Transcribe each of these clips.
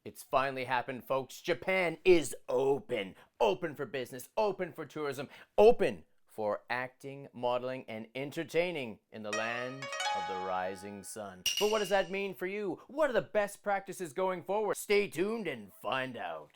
It's finally happened, folks. Japan is open. Open for business, open for tourism, open for acting, modeling, and entertaining in the land of the rising sun. But what does that mean for you? What are the best practices going forward? Stay tuned and find out.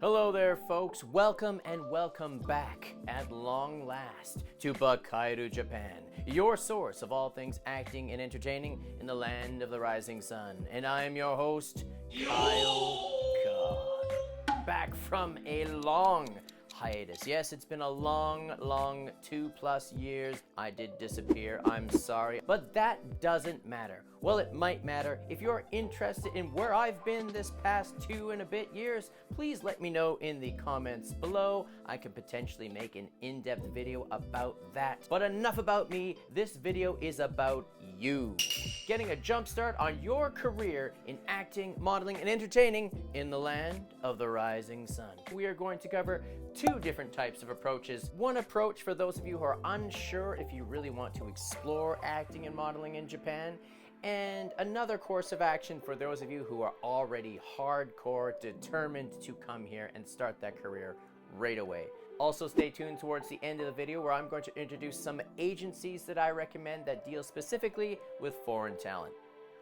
Hello there, folks. Welcome and welcome back at long last to Bakairu Japan, your source of all things acting and entertaining in the land of the rising sun. And I am your host, Kyle Khan, back from a long hiatus. Yes, it's been a long 2+ years. I did disappear. I'm sorry. But that doesn't matter. Well, it might matter. If you're interested in where I've been this past 2 and a bit years, please let me know in the comments below. I could potentially make an in-depth video about that. But enough about me. This video is about you. Getting a jump start on your career in acting, modeling, and entertaining in the land of the rising sun. We are going to cover 2 different types of approaches. One approach for those of you who are unsure if you really want to explore acting and modeling in Japan, and another course of action for those of you who are already hardcore determined to come here and start that career right away. Also, stay tuned towards the end of the video where I'm going to introduce some agencies that I recommend that deal specifically with foreign talent.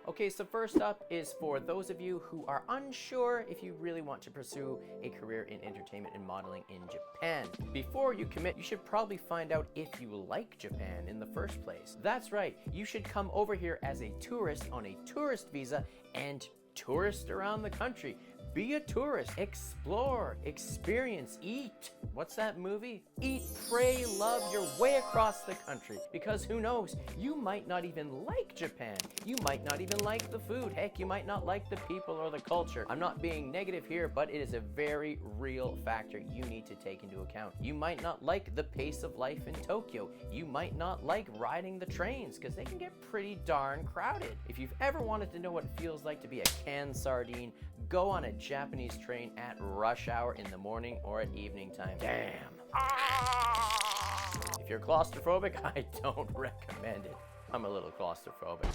Okay, so first up is for those of you who are unsure if you really want to pursue a career in entertainment and modeling in Japan. Before you commit, you should probably find out if you like Japan in the first place. That's right, you should come over here as a tourist on a tourist visa and tourist around the country. Be a tourist, explore, experience, eat. What's that movie? Eat, pray, love your way across the country. Because who knows, you might not even like Japan. You might not even like the food. Heck, you might not like the people or the culture. I'm not being negative here, but it is a very real factor you need to take into account. You might not like the pace of life in Tokyo. You might not like riding the trains because they can get pretty darn crowded. If you've ever wanted to know what it feels like to be a canned sardine, go on a Japanese train at rush hour in the morning or at evening time. Damn. If you're claustrophobic, I don't recommend it. I'm a little claustrophobic.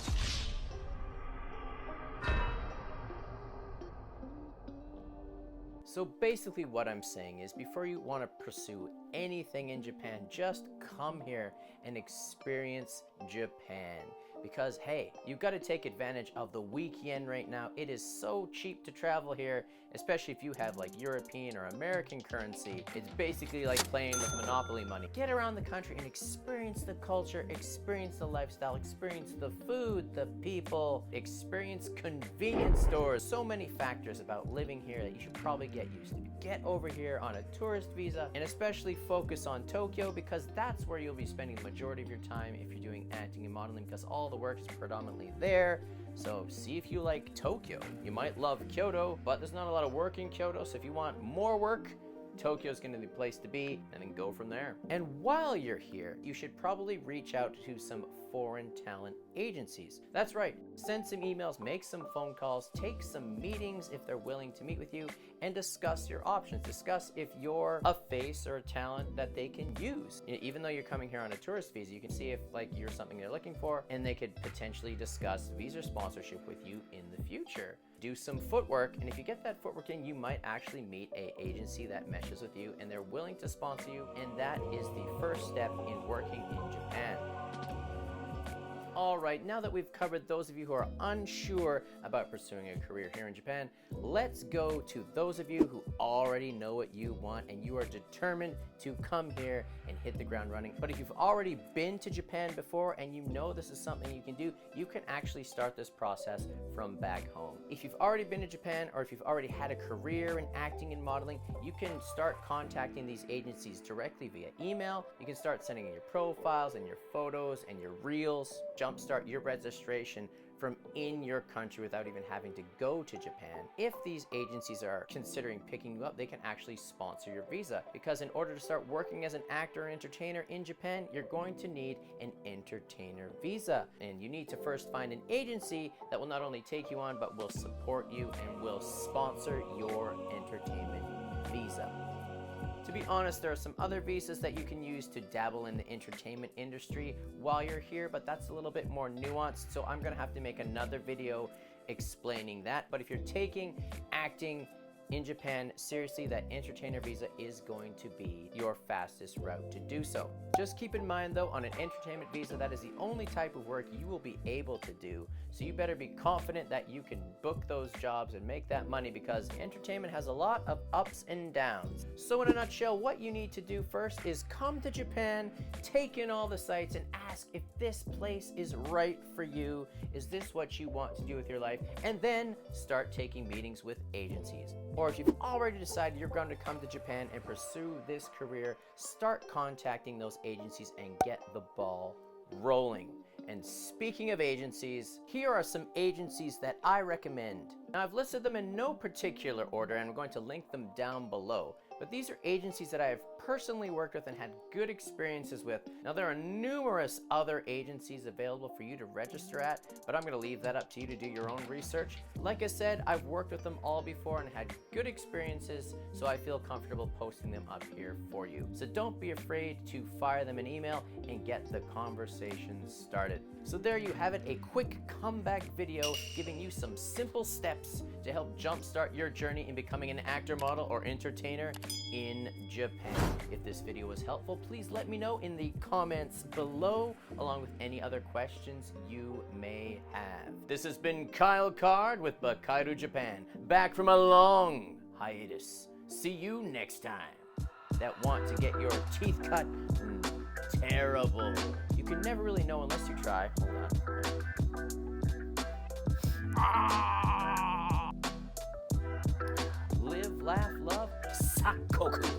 So basically what I'm saying is before you want to pursue anything in Japan, just come here and experience Japan. Because hey, you've got to take advantage of the weak yen right now. It is so cheap to travel here, especially if you have like European or American currency. It's basically like playing with Monopoly money. Get around the country and experience the culture, experience the lifestyle, experience the food, the people, experience convenience stores. So many factors about living here that you should probably get used to. Get over here on a tourist visa and especially focus on Tokyo because that's where you'll be spending the majority of your time if you're doing acting and modeling because all the work is predominantly there. So see if you like Tokyo. You might love Kyoto, but there's not a lot of work in Kyoto, so if you want more work, Tokyo's gonna be the place to be, and then go from there. And while you're here, you should probably reach out to some foreign talent agencies. That's right, send some emails, make some phone calls, take some meetings if they're willing to meet with you, and discuss your options. Discuss if you're a face or a talent that they can use. Even though you're coming here on a tourist visa, you can see if like you're something they're looking for, and they could potentially discuss visa sponsorship with you in the future. Do some footwork, and if you get that footwork in, you might actually meet an agency that meshes with you and they're willing to sponsor you, and that is the first step in working in Japan. All right, now that we've covered those of you who are unsure about pursuing a career here in Japan, let's go to those of you who already know what you want and you are determined to come here and hit the ground running. But if you've already been to Japan before and you know this is something you can do, you can actually start this process from back home. If you've already been to Japan or if you've already had a career in acting and modeling, you can start contacting these agencies directly via email. You can start sending in your profiles and your photos and your reels. Jumpstart your registration from in your country without even having to go to Japan. If these agencies are considering picking you up, they can actually sponsor your visa. Because in order to start working as an actor or entertainer in Japan, you're going to need an entertainer visa. And you need to first find an agency that will not only take you on, but will support you and will sponsor your entertainment visa. To be honest, there are some other visas that you can use to dabble in the entertainment industry while you're here, but that's a little bit more nuanced, so I'm gonna have to make another video explaining that. But if you're taking acting in Japan seriously, that entertainer visa is going to be your fastest route to do so. Just keep in mind though, on an entertainment visa, that is the only type of work you will be able to do. So you better be confident that you can book those jobs and make that money, because entertainment has a lot of ups and downs. So in a nutshell, what you need to do first is come to Japan, take in all the sights, and ask if this place is right for you. Is this what you want to do with your life? And then start taking meetings with agencies. Or if you've already decided you're going to come to Japan and pursue this career, start contacting those agencies and get the ball rolling. And speaking of agencies, here are some agencies that I recommend. Now, I've listed them in no particular order, and I'm going to link them down below. But these are agencies that I have personally worked with and had good experiences with. Now, there are numerous other agencies available for you to register at, but I'm going to leave that up to you to do your own research. Like I said, I've worked with them all before and had good experiences, so I feel comfortable posting them up here for you. So don't be afraid to fire them an email and get the conversation started. So there you have it, a quick comeback video giving you some simple steps to help jumpstart your journey in becoming an actor, model, or entertainer in Japan. If this video was helpful, please let me know in the comments below, along with any other questions you may have. This has been Kyle Card with Bakairu Japan, back from a long hiatus. See you next time. That want to get your teeth cut? Terrible. You can never really know unless you try. Hold on. Live, laugh, love, Sakoku.